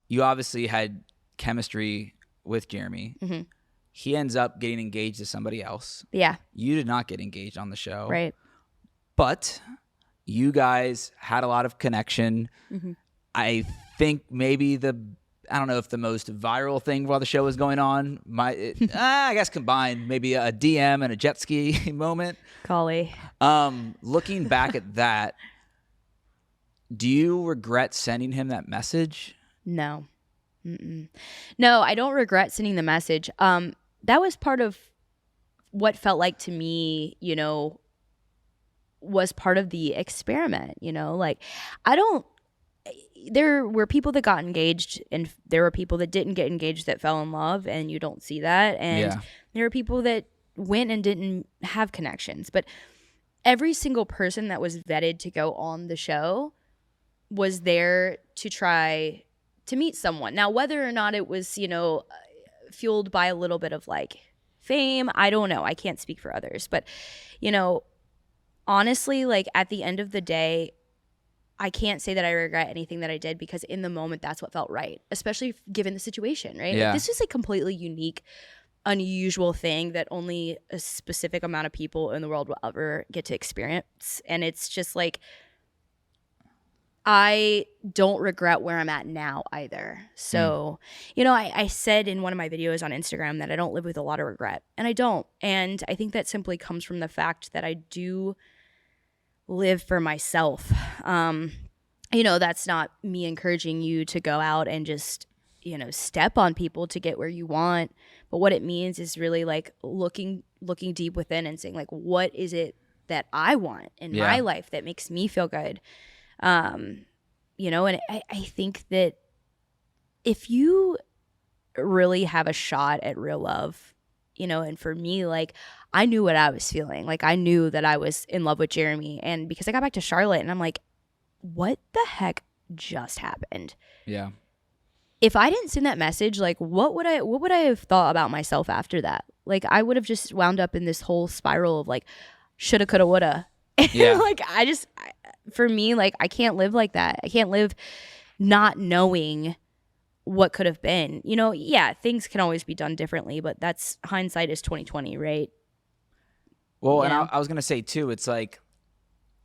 you obviously had chemistry with Jeramey. Mm-hmm. He ends up getting engaged to somebody else. Yeah. You did not get engaged on the show. Right. But you guys had a lot of connection. Mm-hmm. I think maybe I don't know if the most viral thing while the show was going on, I guess combined, maybe a DM and a jet ski moment. Golly. Looking back at that, do you regret sending him that message? No. Mm-mm. No, I don't regret sending the message. That was part of what felt like to me, was part of the experiment, like there were people that got engaged and there were people that didn't get engaged that fell in love, and you don't see that. And there were people that went and didn't have connections, but every single person that was vetted to go on the show was there to try to meet someone. Now, whether or not it was, fueled by a little bit of like fame, I don't know. I can't speak for others, but honestly, like at the end of the day, I can't say that I regret anything that I did, because in the moment, that's what felt right, especially given the situation, right? Yeah. Like, this is a completely unique, unusual thing that only a specific amount of people in the world will ever get to experience. And it's just like, I don't regret where I'm at now either. So, I said in one of my videos on Instagram that I don't live with a lot of regret, and I don't. And I think that simply comes from the fact that I do live for myself. That's not me encouraging you to go out and just, step on people to get where you want. But what it means is really like looking deep within and saying, like, what is it that I want in my life that makes me feel good? And I think that if you really have a shot at real love, and for me, like, I knew what I was feeling. Like, I knew that I was in love with Jeramey. And because I got back to Charlotte and I'm like, what the heck just happened? Yeah. If I didn't send that message, like, what would I have thought about myself after that? Like, I would have just wound up in this whole spiral of like, shoulda, coulda, woulda. Yeah. Like, for me, like, I can't live like that. I can't live not knowing what could have been. Things can always be done differently, but that's hindsight is 2020, right? Well, and I was going to say too, it's like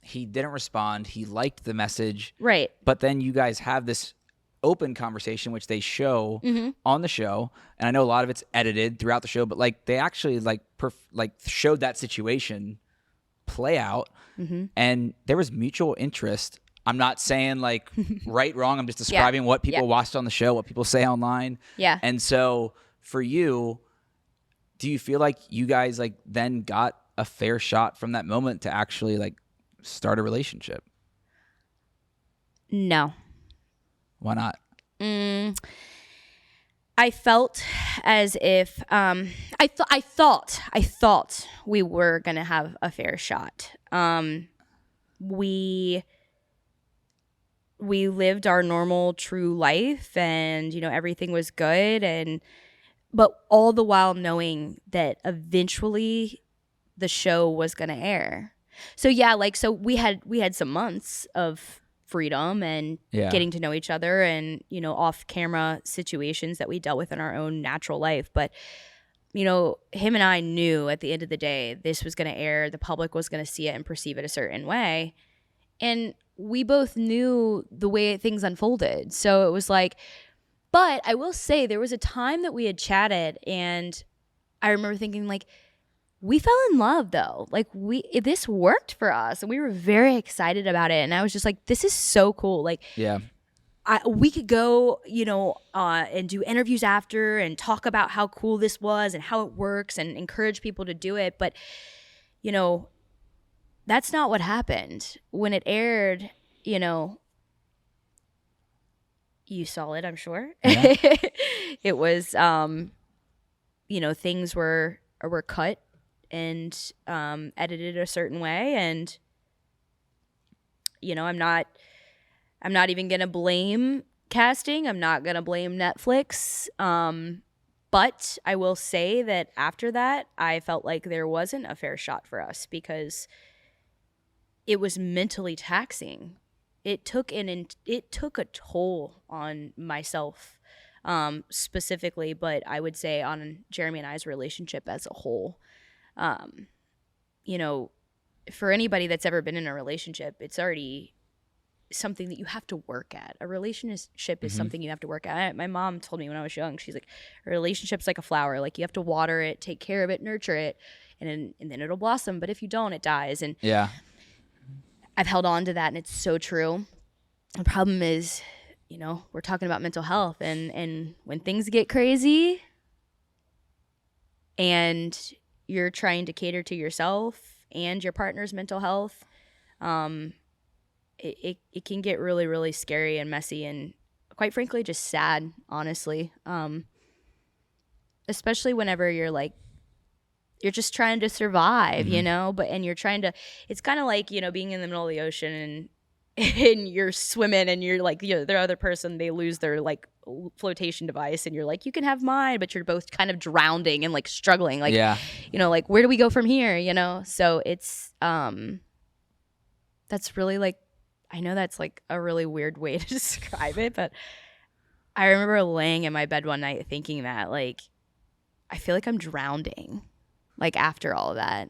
he didn't respond. He liked the message. Right. But then you guys have this open conversation, which they show on the show. And I know a lot of it's edited throughout the show, but like they actually showed that situation play out. And there was mutual interest. I'm not saying like right, wrong. I'm just describing what people watched on the show, what people say online. Yeah. And so for you, do you feel like you guys like then got a fair shot from that moment to actually like start a relationship? No. Why not? I felt as if I thought we were gonna have a fair shot. We lived our normal, true life, and everything was good, but all the while knowing that eventually the show was gonna air. So we had some months of freedom and getting to know each other, and off camera situations that we dealt with in our own natural life. But him and I knew at the end of the day this was going to air, the public was going to see it and perceive it a certain way, and we both knew the way things unfolded. So it was like, but I will say there was a time that we had chatted, and I remember thinking like, we fell in love though. Like this worked for us, and we were very excited about it. And I was just like, this is so cool. Like, we could go, and do interviews after and talk about how cool this was and how it works and encourage people to do it. But, that's not what happened. When it aired, you saw it, I'm sure. Yeah. It was, things were cut and edited a certain way, and I'm not even gonna blame casting. I'm not gonna blame Netflix. But I will say that after that, I felt like there wasn't a fair shot for us, because it was mentally taxing it took a toll on myself, specifically, but I would say on Jeramey and I's relationship as a whole. You know, for anybody that's ever been in a relationship, it's already something that you have to work at. A relationship is something you have to work at. My mom told me when I was young, she's like, a relationship's like a flower. Like, you have to water it, take care of it, nurture it, and then it'll blossom. But if you don't, it dies. And Yeah. I've held on to that, and it's so true. The problem is, you know, we're talking about mental health, and when things get crazy and you're trying to cater to yourself and your partner's mental health, it can get really, really scary and messy, and quite frankly, just sad, honestly. Especially whenever you're just trying to survive, you know, and you're trying to, it's kind of like, you know, being in the middle of the ocean and you're swimming, and you're like, you know, the other person, they lose their like flotation device, and you're like, you can have mine, but you're both kind of drowning and like struggling, like, you know, like, where do we go from here, you know? So it's that's really like, I know that's like a really weird way to describe it, but I remember laying in my bed one night thinking that, like, I feel like I'm drowning, like, after all of that.